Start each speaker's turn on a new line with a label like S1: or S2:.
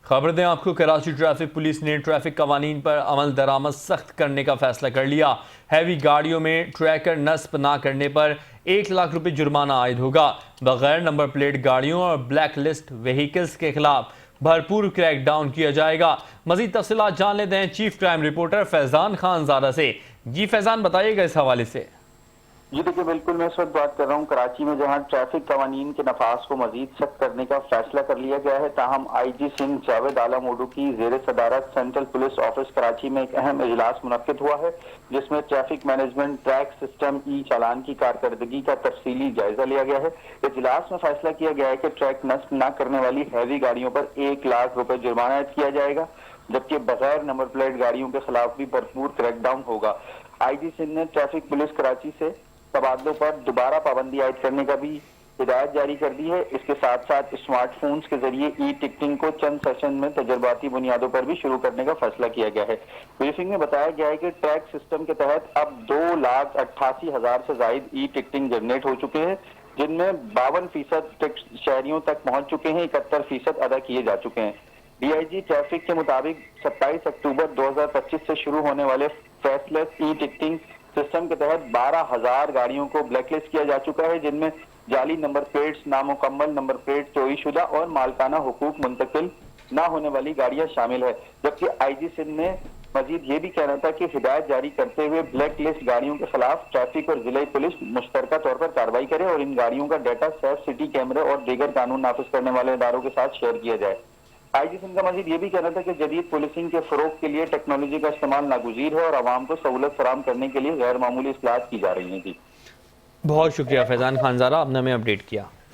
S1: خبر دیں آپ کو، کراچی ٹریفک پولیس نے ٹریفک قوانین پر عمل درآمد سخت کرنے کا فیصلہ کر لیا۔ ہیوی گاڑیوں میں ٹریکر نصب نہ کرنے پر 1 لاکھ روپے جرمانہ عائد ہوگا۔ بغیر نمبر پلیٹ گاڑیوں اور بلیک لسٹ وہیکلز کے خلاف بھرپور کریک ڈاؤن کیا جائے گا۔ مزید تفصیلات جان لیتے ہیں چیف کرائم رپورٹر فیضان خان زادہ سے۔ جی فیضان، بتائیے گا اس حوالے سے۔
S2: جی دیکھیے، بالکل میں اس وقت بات کر رہا ہوں کراچی میں، جہاں ٹریفک قوانین کے نفاذ کو مزید سخت کرنے کا فیصلہ کر لیا گیا ہے۔ تاہم آئی جی سنگھ جاوید عالم اوڈو کی زیر صدارت سینٹرل پولیس آفس کراچی میں ایک اہم اجلاس منعقد ہوا ہے، جس میں ٹریفک مینجمنٹ، ٹریک سسٹم، ای چالان کی کارکردگی کا تفصیلی جائزہ لیا گیا ہے۔ اجلاس میں فیصلہ کیا گیا ہے کہ ٹریک نصب نہ کرنے والی ہیوی گاڑیوں پر 1 لاکھ روپے جرمانہ عائد کیا جائے گا، جبکہ بغیر نمبر پلیٹ گاڑیوں کے خلاف بھی بھرپور کریک ڈاؤن ہوگا۔ آئی جی سنگھ نے ٹریفک پولیس کراچی سے تبادلوں پر دوبارہ پابندی عائد کرنے کا بھی ہدایت جاری کر دی ہے۔ اس کے ساتھ ساتھ اسمارٹ فونز کے ذریعے ای ٹکٹنگ کو چند سیشن میں تجرباتی بنیادوں پر بھی شروع کرنے کا فیصلہ کیا گیا ہے۔ بریفنگ میں بتایا گیا ہے کہ ٹریک سسٹم کے تحت اب 2,88,000 سے زائد ای ٹکٹنگ جنریٹ ہو چکے ہیں، جن میں 52% ٹکٹ شہریوں تک پہنچ چکے ہیں، 71% ادا کیے جا چکے ہیں۔ ڈی آئی جی ٹریفک کے مطابق 27 اکتوبر 2025 سے شروع ہونے والے فیس لیس ای ٹکٹنگ سسٹم کے تحت 12,000 گاڑیوں کو بلیک لسٹ کیا جا چکا ہے، جن میں جعلی نمبر پلیٹس، نامکمل نمبر پلیٹ، چوری شدہ اور مالکانہ حقوق منتقل نہ ہونے والی گاڑیاں شامل ہے۔ جبکہ آئی جی سندھ نے مزید یہ بھی کہنا تھا کہ ہدایت جاری کرتے ہوئے بلیک لسٹ گاڑیوں کے خلاف ٹریفک اور ضلعی پولیس مشترکہ طور پر کارروائی کرے اور ان گاڑیوں کا ڈیٹا سیف سٹی کیمرے اور دیگر قانون نافذ کرنے والے اداروں کے ساتھ شیئر کیا جائے۔ آئی جی سنگھ کا مزید یہ بھی کہنا تھا کہ جدید پولیسنگ کے فروغ کے لیے ٹیکنالوجی کا استعمال ناگزیر ہے اور عوام کو سہولت فراہم کرنے کے لیے غیر معمولی اصلاحات کی جا رہی ہیں۔ جی
S1: بہت شکریہ فیضان خان زادہ، آپ نے ہمیں اپڈیٹ کیا۔